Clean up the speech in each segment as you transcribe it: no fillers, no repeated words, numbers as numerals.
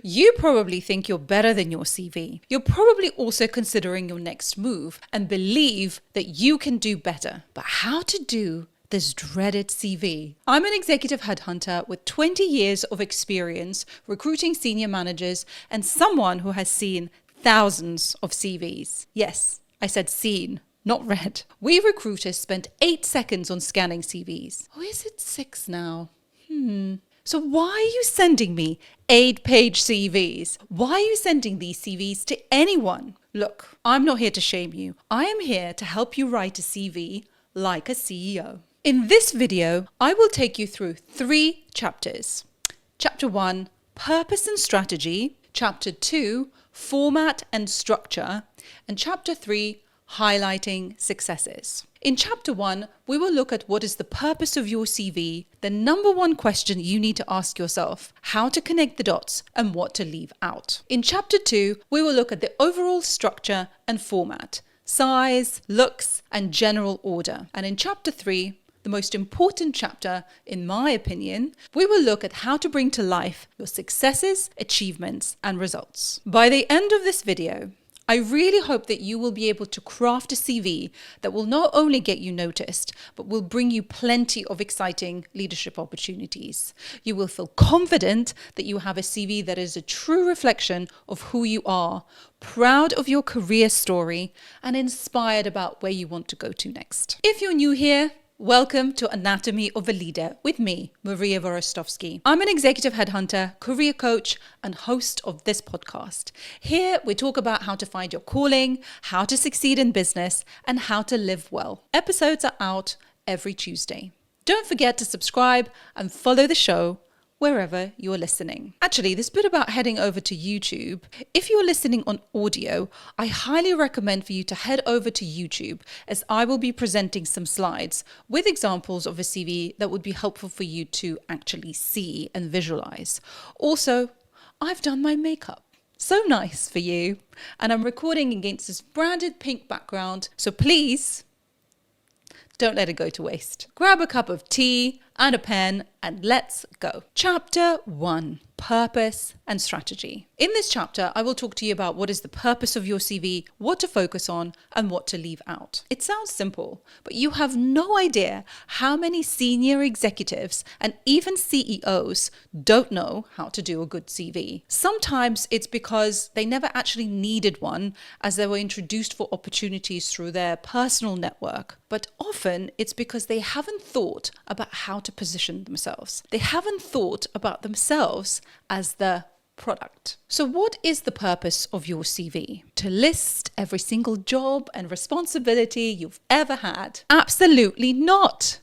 You probably think you're better than your CV. You're probably also considering your next move and believe that you can do better. But how to do this dreaded CV? I'm an executive headhunter with 20 years of experience recruiting senior managers and someone who has seen thousands of CVs. Yes, I said seen, not read. We recruiters spent 8 seconds on scanning CVs. Or is it 6 now? So why are you sending me 8-page CVs? Why are you sending these CVs to anyone? Look, I'm not here to shame you. I am here to help you write a CV like a CEO. In this video, I will take you through 3 chapters. Chapter 1, Purpose and Strategy. Chapter 2, Format and Structure. And Chapter 3, Highlighting Successes. In Chapter 1, we will look at what is the purpose of your CV, the number 1 question you need to ask yourself, how to connect the dots, and what to leave out. In Chapter 2, we will look at the overall structure and format, size, looks, and general order. And in Chapter 3, the most important chapter, in my opinion, we will look at how to bring to life your successes, achievements, and results. By the end of this video, I really hope that you will be able to craft a CV that will not only get you noticed, but will bring you plenty of exciting leadership opportunities. You will feel confident that you have a CV that is a true reflection of who you are, proud of your career story, and inspired about where you want to go to next. If you're new here, welcome to Anatomy of a Leader with me, Maria Vorostovsky. I'm an executive headhunter, career coach, and host of this podcast. Here, we talk about how to find your calling, how to succeed in business, and how to live well. Episodes are out every Tuesday. Don't forget to subscribe and follow the show wherever you're listening. Actually, this bit about heading over to YouTube, if you're listening on audio, I highly recommend for you to head over to YouTube, as I will be presenting some slides with examples of a CV that would be helpful for you to actually see and visualize. Also, I've done my makeup. So nice for you. And I'm recording against this branded pink background, so please don't let it go to waste. Grab a cup of tea and a pen and let's go. Chapter 1, Purpose and Strategy. In this chapter, I will talk to you about what is the purpose of your CV, what to focus on, and what to leave out. It sounds simple, but you have no idea how many senior executives and even CEOs don't know how to do a good CV. Sometimes it's because they never actually needed one, as they were introduced for opportunities through their personal network. But often it's because they haven't thought about how to position themselves. They haven't thought about themselves as the product. So what is the purpose of your CV? To list every single job and responsibility you've ever had? Absolutely not.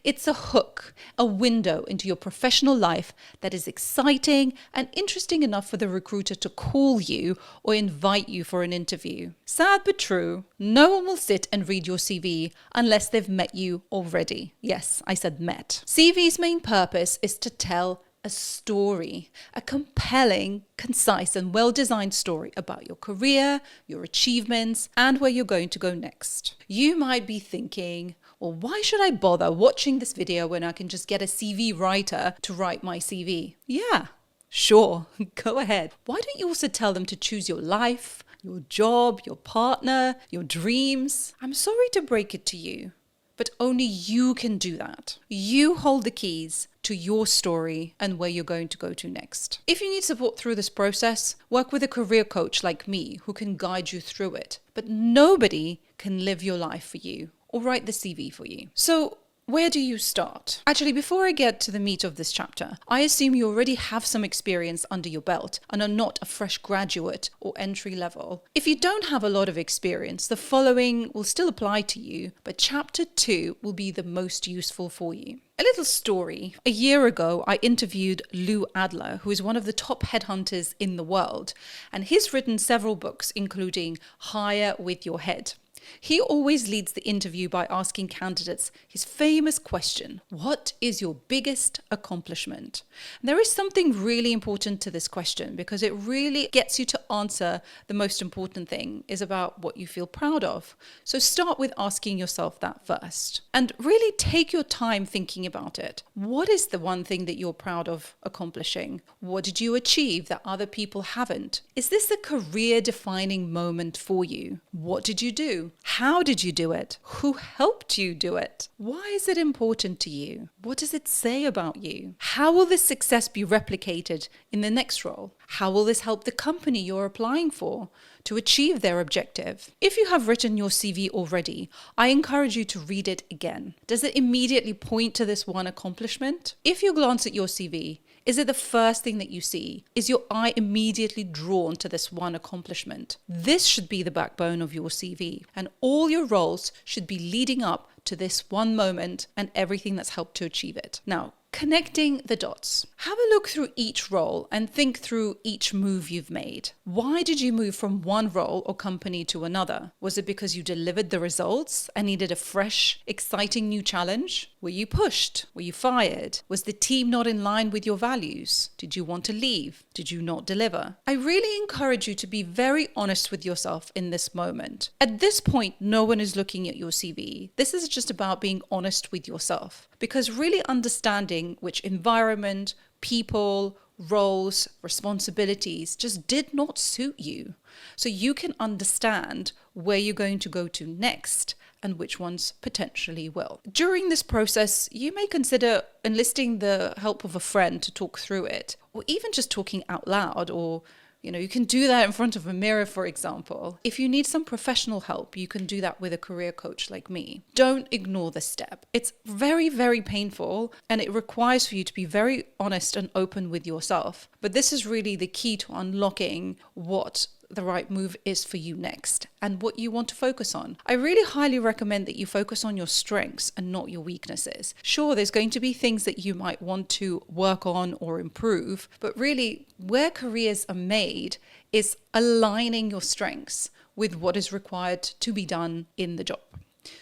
It's a hook, a window into your professional life that is exciting and interesting enough for the recruiter to call you or invite you for an interview. Sad but true, no one will sit and read your CV unless they've met you already. Yes, I said met. CV's main purpose is to tell a story, a compelling, concise and well-designed story about your career, your achievements, and where you're going to go next. You might be thinking, well, why should I bother watching this video when I can just get a CV writer to write my CV? Yeah, sure, go ahead. Why don't you also tell them to choose your life, your job, your partner, your dreams? I'm sorry to break it to you, but only you can do that. You hold the keys to your story and where you're going to go to next. If you need support through this process, work with a career coach like me who can guide you through it. But nobody can live your life for you or write the CV for you. So where do you start? Actually, before I get to the meat of this chapter, I assume you already have some experience under your belt and are not a fresh graduate or entry level. If you don't have a lot of experience, the following will still apply to you, but chapter 2 will be the most useful for you. A little story. A year ago, I interviewed Lou Adler, who is one of the top headhunters in the world, and he's written several books, including Hire with Your Head. He always leads the interview by asking candidates his famous question: what is your biggest accomplishment? And there is something really important to this question because it really gets you to answer the most important thing is about what you feel proud of. So start with asking yourself that first and really take your time thinking about it. What is the one thing that you're proud of accomplishing? What did you achieve that other people haven't? Is this a career-defining moment for you? What did you do? How did you do it? Who helped you do it? Why is it important to you? What does it say about you? How will this success be replicated in the next role? How will this help the company you're applying for to achieve their objective? If you have written your CV already, I encourage you to read it again. Does it immediately point to this one accomplishment? If you glance at your CV, is it the first thing that you see? Is your eye immediately drawn to this one accomplishment? This should be the backbone of your CV, and all your roles should be leading up to this one moment and everything that's helped to achieve it. Now, connecting the dots. Have a look through each role and think through each move you've made. Why did you move from one role or company to another? Was it because you delivered the results and needed a fresh, exciting new challenge? Were you pushed? Were you fired? Was the team not in line with your values? Did you want to leave? Did you not deliver? I really encourage you to be very honest with yourself in this moment. At this point, no one is looking at your CV. This is just about being honest with yourself, because really understanding which environment, people, roles, responsibilities just did not suit you. So you can understand where you're going to go to next and which ones potentially will. During this process, you may consider enlisting the help of a friend to talk through it, or even just talking out loud, or you can do that in front of a mirror, for example. If you need some professional help, you can do that with a career coach like me. Don't ignore this step. It's very, very painful, and it requires for you to be very honest and open with yourself. But this is really the key to unlocking what the right move is for you next and what you want to focus on. I really highly recommend that you focus on your strengths and not your weaknesses. Sure, there's going to be things that you might want to work on or improve, but really where careers are made is aligning your strengths with what is required to be done in the job.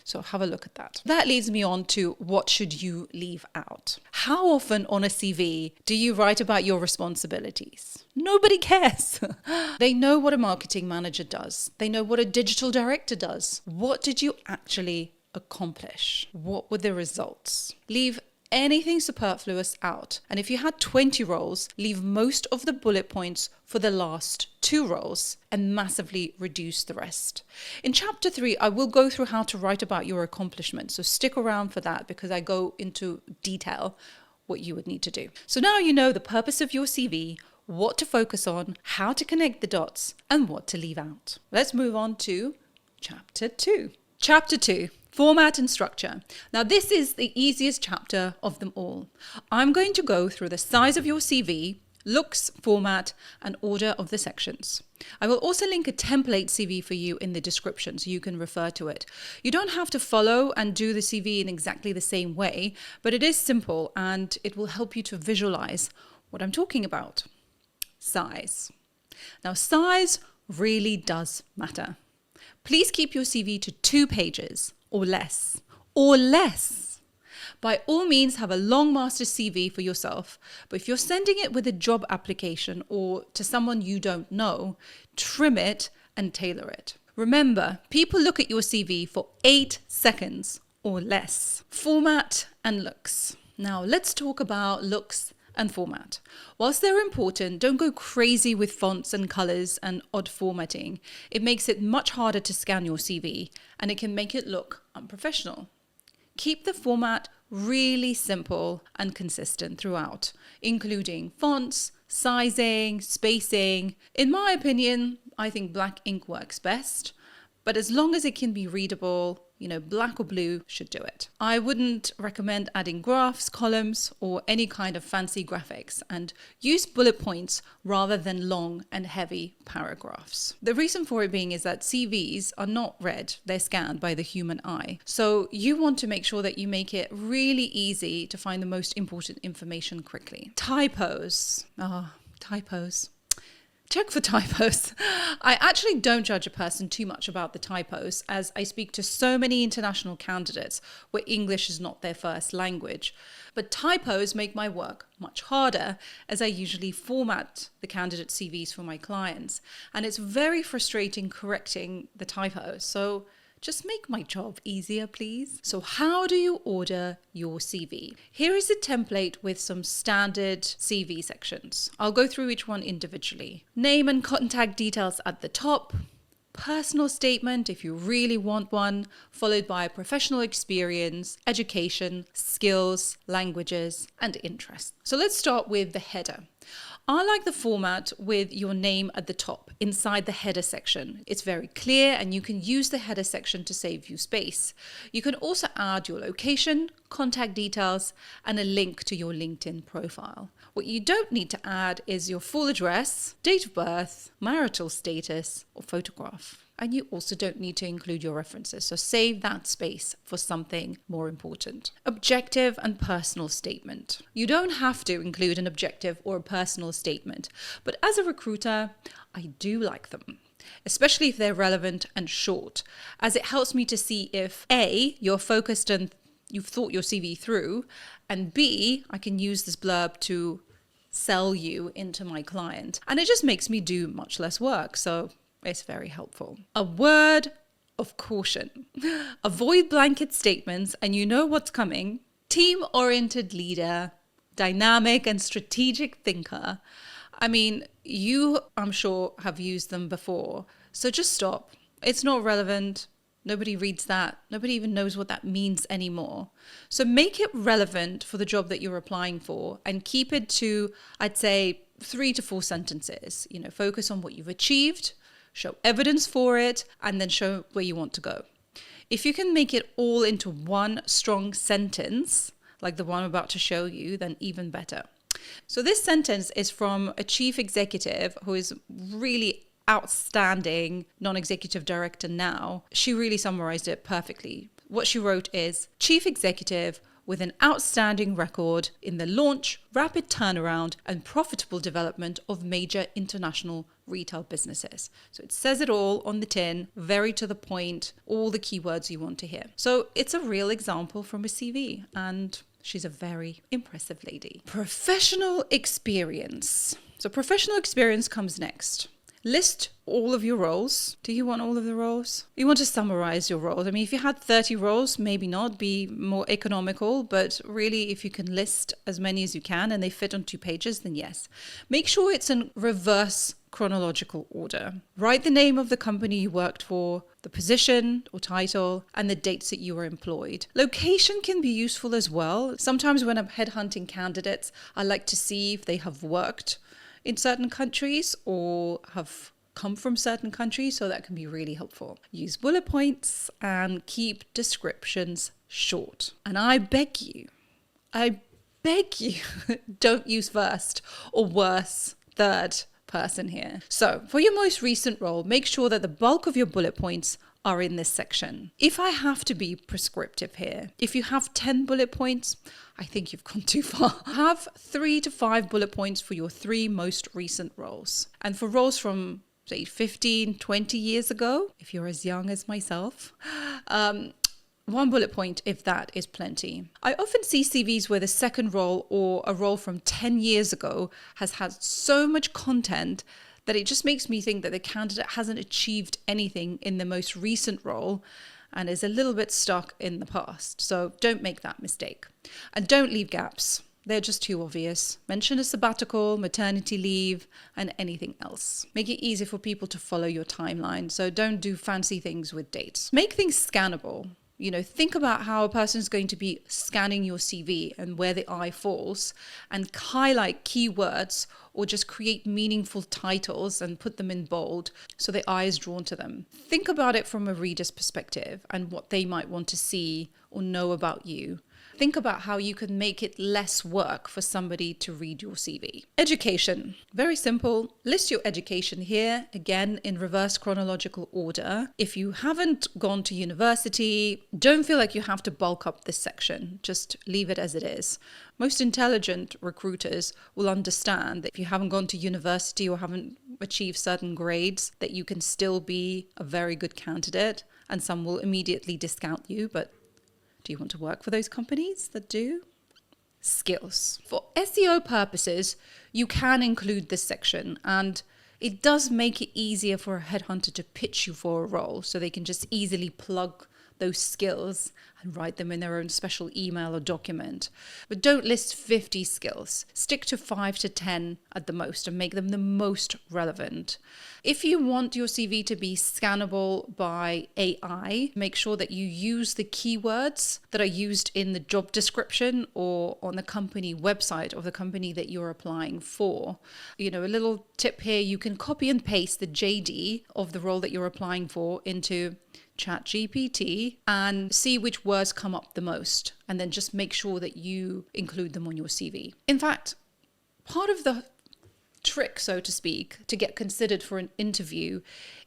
So have a look at that. That leads me on to what should you leave out? How often on a CV do you write about your responsibilities? Nobody cares. They know what a marketing manager does. They know what a digital director does. What did you actually accomplish? What were the results? Leave anything superfluous out. And if you had 20 roles, leave most of the bullet points for the last 2 roles and massively reduce the rest. In chapter 3, I will go through how to write about your accomplishments. So stick around for that because I go into detail what you would need to do. So now you know the purpose of your CV, what to focus on, how to connect the dots, and what to leave out. Let's move on to chapter 2. Chapter 2. Format and structure. Now this is the easiest chapter of them all. I'm going to go through the size of your CV, looks, format, and order of the sections. I will also link a template CV for you in the description so you can refer to it. You don't have to follow and do the CV in exactly the same way, but it is simple and it will help you to visualize what I'm talking about. Size. Now size really does matter. Please keep your CV to 2 pages. Or less. By all means, have a long master CV for yourself, but if you're sending it with a job application or to someone you don't know, trim it and tailor it. Remember, people look at your CV for 8 seconds or less. Format and looks. Now let's talk about looks and format. Whilst they're important, don't go crazy with fonts and colors and odd formatting. It makes it much harder to scan your CV and it can make it look unprofessional. Keep the format really simple and consistent throughout, including fonts, sizing, spacing. In my opinion, I think black ink works best, but as long as it can be readable, black or blue should do it. I wouldn't recommend adding graphs, columns, or any kind of fancy graphics, and use bullet points rather than long and heavy paragraphs. The reason for it being is that CVs are not read, they're scanned by the human eye. So you want to make sure that you make it really easy to find the most important information quickly. Typos. Typos. Check for typos. I actually don't judge a person too much about the typos, as I speak to so many international candidates where English is not their first language. But typos make my work much harder, as I usually format the candidate CVs for my clients. And it's very frustrating correcting the typos. So just make my job easier, please. So how do you order your CV? Here is a template with some standard CV sections. I'll go through each one individually. Name and contact details at the top. Personal statement, if you really want one, followed by professional experience, education, skills, languages, and interests. So let's start with the header. I like the format with your name at the top inside the header section. It's very clear and you can use the header section to save you space. You can also add your location, contact details, and a link to your LinkedIn profile. What you don't need to add is your full address, date of birth, marital status, or photograph. And you also don't need to include your references, so save that space for something more important. Objective and personal statement. You don't have to include an objective or a personal statement, but as a recruiter, I do like them, especially if they're relevant and short, as it helps me to see if A, you're focused and you've thought your CV through, and B, I can use this blurb to sell you into my client. And it just makes me do much less work, so it's very helpful. A word of caution. Avoid blanket statements and you know what's coming. Team-oriented leader, dynamic and strategic thinker. I mean, you, I'm sure, have used them before. So just stop. It's not relevant. Nobody reads that. Nobody even knows what that means anymore. So make it relevant for the job that you're applying for and keep it to, I'd say, 3 to 4 sentences. Focus on what you've achieved, show evidence for it, and then show where you want to go. If you can make it all into one strong sentence, like the one I'm about to show you, then even better. So this sentence is from a chief executive who is really outstanding non-executive director now. She really summarized it perfectly. What she wrote is, chief executive with an outstanding record in the launch, rapid turnaround, and profitable development of major international retail businesses. So it says it all on the tin, very to the point, all the keywords you want to hear. So it's a real example from a CV, and she's a very impressive lady. Professional experience. So professional experience comes next. List all of your roles. Do you want all of the roles? You want to summarize your roles. I mean, if you had 30 roles, maybe not, be more economical, but really if you can list as many as you can and they fit on 2 pages, then yes. Make sure it's in reverse chronological order. Write the name of the company you worked for, the position or title, and the dates that you were employed. Location can be useful as well. Sometimes when I'm headhunting candidates, I like to see if they have worked in certain countries or have come from certain countries, so that can be really helpful. Use bullet points and keep descriptions short. And I beg you, don't use first or worse, third person here. So for your most recent role, make sure that the bulk of your bullet points are in this section. If I have to be prescriptive here, if you have 10 bullet points, I think you've gone too far. Have 3 to 5 bullet points for your 3 most recent roles. And for roles from, say, 15, 20 years ago, if you're as young as myself, 1 bullet point, if that, is plenty. I often see CVs where the second role or a role from 10 years ago has had so much content that it just makes me think that the candidate hasn't achieved anything in the most recent role and is a little bit stuck in the past. So don't make that mistake. And don't leave gaps. They're just too obvious. Mention a sabbatical, maternity leave, and anything else. Make it easy for people to follow your timeline. So don't do fancy things with dates. Make things scannable. Think about how a person is going to be scanning your CV and where the eye falls, and highlight keywords or just create meaningful titles and put them in bold so the eye is drawn to them. Think about it from a reader's perspective and what they might want to see or know about you. Think about how you can make it less work for somebody to read your CV. Education. Very simple. List your education here, again, in reverse chronological order. If you haven't gone to university, don't feel like you have to bulk up this section. Just leave it as it is. Most intelligent recruiters will understand that if you haven't gone to university or haven't achieve certain grades that you can still be a very good candidate, and some will immediately discount you. But do you want to work for those companies that do? Skills. For SEO purposes, you can include this section, and it does make it easier for a headhunter to pitch you for a role, so they can just easily plug those skills and write them in their own special email or document. But don't list 50 skills. Stick to 5 to 10 at the most and make them the most relevant. If you want your CV to be scannable by AI, make sure that you use the keywords that are used in the job description or on the company website of the company that you're applying for. A little tip here, you can copy and paste the JD of the role that you're applying for into ChatGPT and see which words come up the most, and then just make sure that you include them on your CV. In fact, part of the trick, so to speak, to get considered for an interview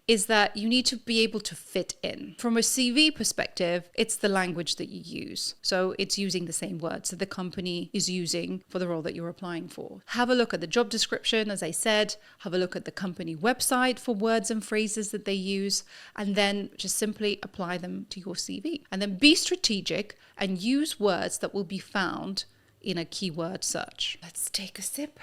is that you need to be able to fit in. From a CV perspective, it's the language that you use. So it's using the same words that the company is using for the role that you're applying for. Have a look at the job description, as I said, have a look at the company website for words and phrases that they use, and then just simply apply them to your CV. And then be strategic and use words that will be found in a keyword search. Let's take a sip.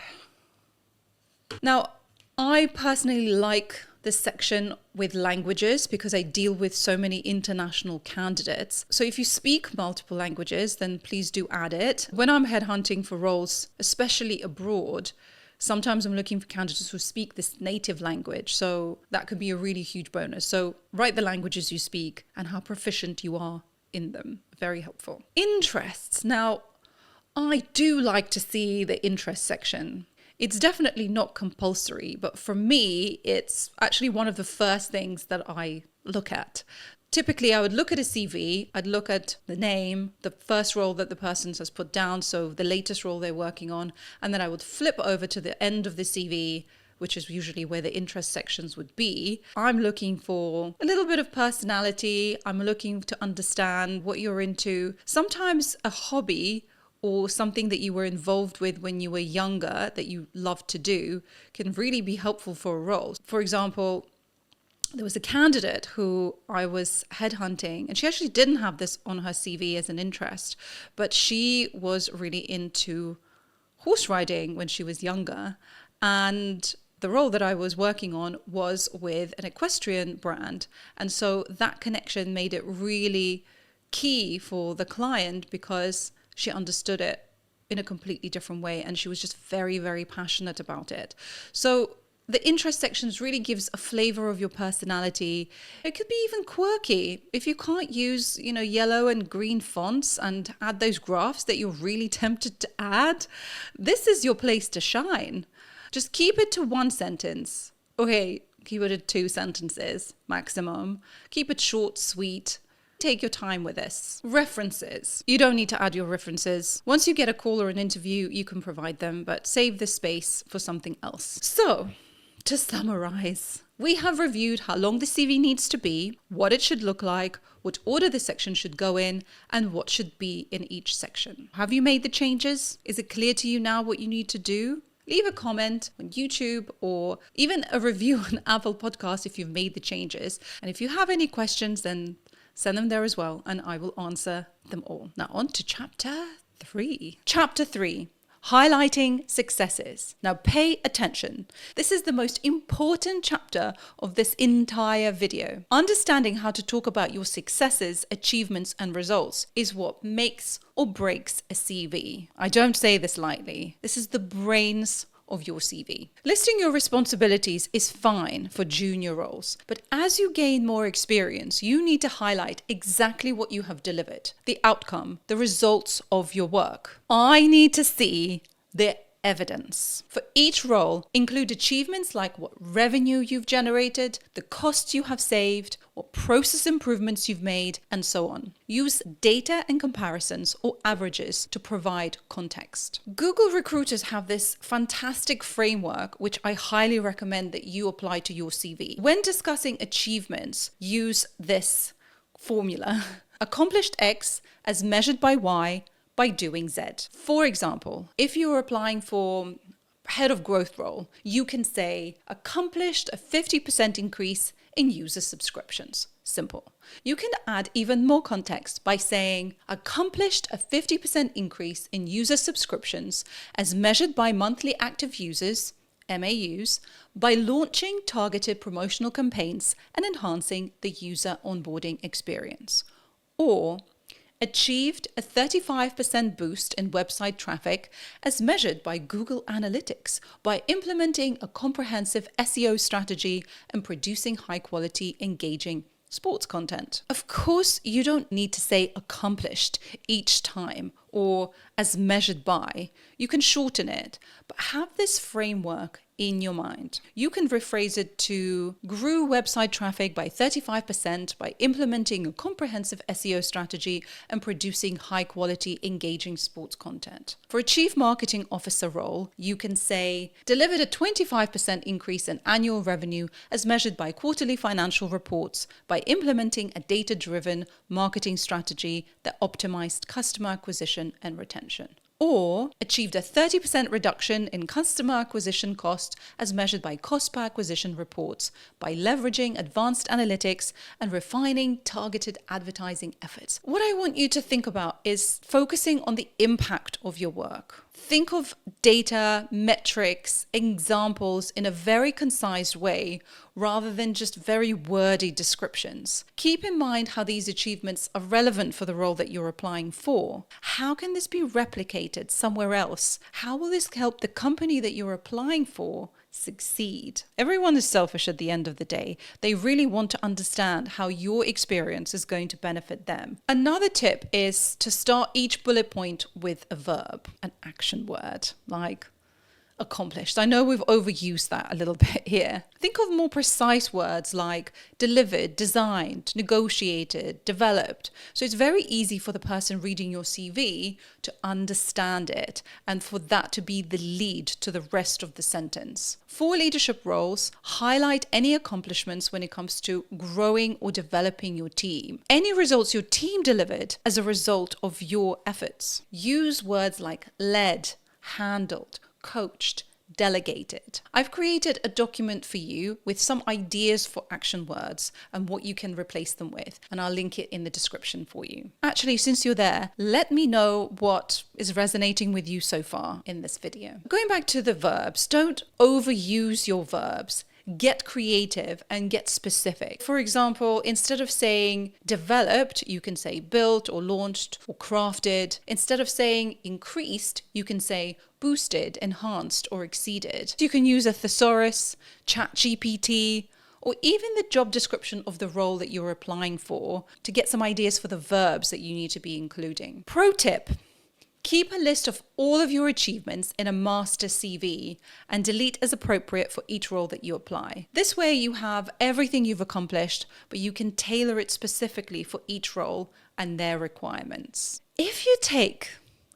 Now, I personally like this section with languages because I deal with so many international candidates. So if you speak multiple languages, then please do add it. When I'm headhunting for roles, especially abroad, sometimes I'm looking for candidates who speak this native language. So that could be a really huge bonus. So write the languages you speak and how proficient you are in them. Very helpful. Interests. Now, I do like to see the interest section. It's definitely not compulsory, but for me, it's actually one of the first things that I look at. Typically, I would look at a CV, I'd look at the name, the first role that the person has put down, so the latest role they're working on, and then I would flip over to the end of the CV, which is usually where the interest sections would be. I'm looking for a little bit of personality. I'm looking to understand what you're into. Sometimes a hobby or something that you were involved with when you were younger that you love to do can really be helpful for a role. For example, there was a candidate who I was headhunting, and she actually didn't have this on her CV as an interest, but she was really into horse riding when she was younger. And the role that I was working on was with an equestrian brand. And so that connection made it really key for the client because she understood it in a completely different way, and she was just very, very passionate about it. So the interest sections really gives a flavor of your personality. It could be even quirky. If you can't use, yellow and green fonts and add those graphs that you're really tempted to add, this is your place to shine. Just keep it to one sentence. Okay, keep it to 2 sentences maximum. Keep it short, sweet. Take your time with this. References. You don't need to add your references. Once you get a call or an interview, you can provide them, but save the space for something else. So, to summarize, we have reviewed how long the CV needs to be, what it should look like, what order the section should go in, and what should be in each section. Have you made the changes? Is it clear to you now what you need to do? Leave a comment on YouTube or even a review on Apple Podcasts if you've made the changes. And if you have any questions, then send them there as well, and I will answer them all. Now on to chapter 3. Chapter 3, highlighting successes. Now pay attention. This is the most important chapter of this entire video. Understanding how to talk about your successes, achievements, and results is what makes or breaks a CV. I don't say this lightly. This is the brains of your CV. Listing your responsibilities is fine for junior roles, but as you gain more experience, you need to highlight exactly what you have delivered, the outcome, the results of your work. I need to see the evidence. For each role, include achievements like what revenue you've generated, the costs you have saved, what process improvements you've made, and so on. Use data and comparisons or averages to provide context. Google recruiters have this fantastic framework, which I highly recommend that you apply to your CV. When discussing achievements, use this formula. Accomplished X as measured by Y by doing Z. For example, if you're applying for head of growth role, you can say accomplished a 50% increase in user subscriptions. Simple. You can add even more context by saying accomplished a 50% increase in user subscriptions as measured by monthly active users, MAUs, by launching targeted promotional campaigns and enhancing the user onboarding experience. Or achieved a 35% boost in website traffic as measured by Google Analytics by implementing a comprehensive SEO strategy and producing high-quality, engaging sports content. Of course, you don't need to say accomplished each time or as measured by. You can shorten it, but have this framework in your mind. You can rephrase it to grew website traffic by 35% by implementing a comprehensive SEO strategy and producing high quality, engaging sports content. For a chief marketing officer role, you can say delivered a 25% increase in annual revenue as measured by quarterly financial reports by implementing a data-driven marketing strategy that optimized customer acquisition and retention. Or achieved a 30% reduction in customer acquisition cost as measured by cost per acquisition reports by leveraging advanced analytics and refining targeted advertising efforts. What I want you to think about is focusing on the impact of your work. Think of data, metrics, examples in a very concise way rather than just very wordy descriptions. Keep in mind how these achievements are relevant for the role that you're applying for. How can this be replicated somewhere else? How will this help the company that you're applying for succeed? Everyone is selfish at the end of the day. They really want to understand how your experience is going to benefit them. Another tip is to start each bullet point with a verb, an action word, like accomplished. I know we've overused that a little bit here. Think of more precise words like delivered, designed, negotiated, developed. So it's very easy for the person reading your CV to understand it and for that to be the lead to the rest of the sentence. For leadership roles, highlight any accomplishments when it comes to growing or developing your team. Any results your team delivered as a result of your efforts. Use words like led, handled, coached, delegated. I've created a document for you with some ideas for action words and what you can replace them with, and I'll link it in the description for you. Actually, since you're there, let me know what is resonating with you so far in this video. Going back to the verbs, don't overuse your verbs. Get creative and get specific. For example, instead of saying developed, you can say built or launched or crafted. Instead of saying increased, you can say boosted, enhanced, or exceeded. You can use a thesaurus, ChatGPT, or even the job description of the role that you're applying for to get some ideas for the verbs that you need to be including. Pro tip. Keep a list of all of your achievements in a master CV and delete as appropriate for each role that you apply. This way you have everything you've accomplished, but you can tailor it specifically for each role and their requirements. If you take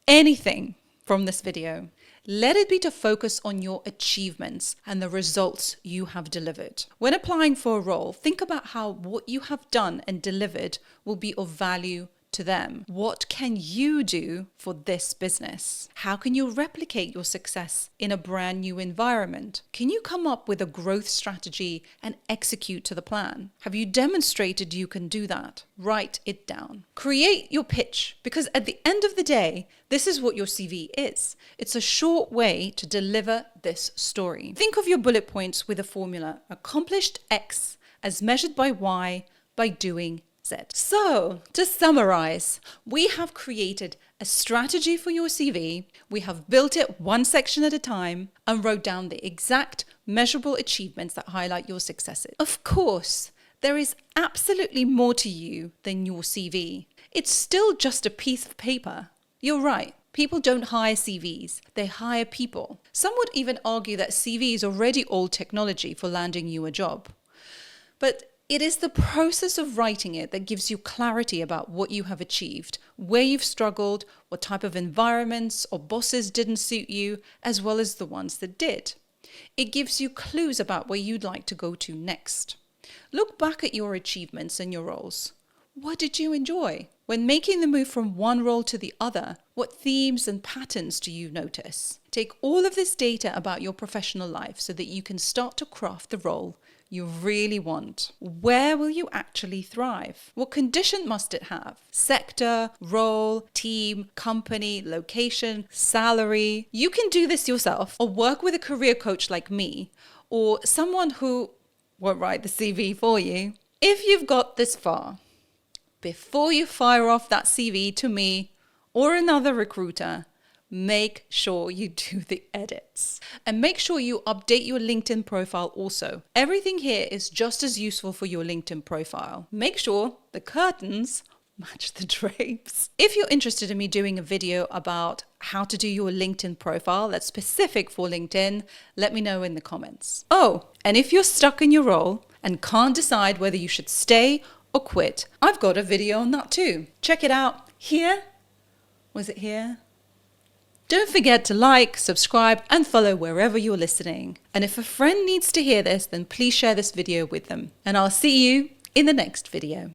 anything from this video, let it be to focus on your achievements and the results you have delivered. When applying for a role, think about how what you have done and delivered will be of value to them. What can you do for this business? How can you replicate your success in a brand new environment? Can you come up with a growth strategy and execute to the plan? Have you demonstrated you can do that? Write it down. Create your pitch, because at the end of the day, this is what your CV is. It's a short way to deliver this story. Think of your bullet points with a formula: accomplished X as measured by Y by doing Z. So, to summarize, we have created a strategy for your CV, we have built it one section at a time, and wrote down the exact measurable achievements that highlight your successes. Of course, there is absolutely more to you than your CV. It's still just a piece of paper. You're right. People don't hire CVs, they hire people. Some would even argue that CV is already old technology for landing you a job. But it is the process of writing it that gives you clarity about what you have achieved, where you've struggled, what type of environments or bosses didn't suit you, as well as the ones that did. It gives you clues about where you'd like to go to next. Look back at your achievements and your roles. What did you enjoy? When making the move from one role to the other, what themes and patterns do you notice? Take all of this data about your professional life so that you can start to craft the role you really want. Where will you actually thrive? What condition must it have? Sector, role, team, company, location, salary. You can do this yourself or work with a career coach like me or someone who won't write the CV for you. If you've got this far, before you fire off that CV to me or another recruiter, make sure you do the edits. And make sure you update your LinkedIn profile also. Everything here is just as useful for your LinkedIn profile. Make sure the curtains match the drapes. If you're interested in me doing a video about how to do your LinkedIn profile that's specific for LinkedIn, let me know in the comments. Oh, and if you're stuck in your role and can't decide whether you should stay or quit, I've got a video on that too. Check it out here. Was it here? Don't forget to like, subscribe, and follow wherever you're listening. And if a friend needs to hear this, then please share this video with them. And I'll see you in the next video.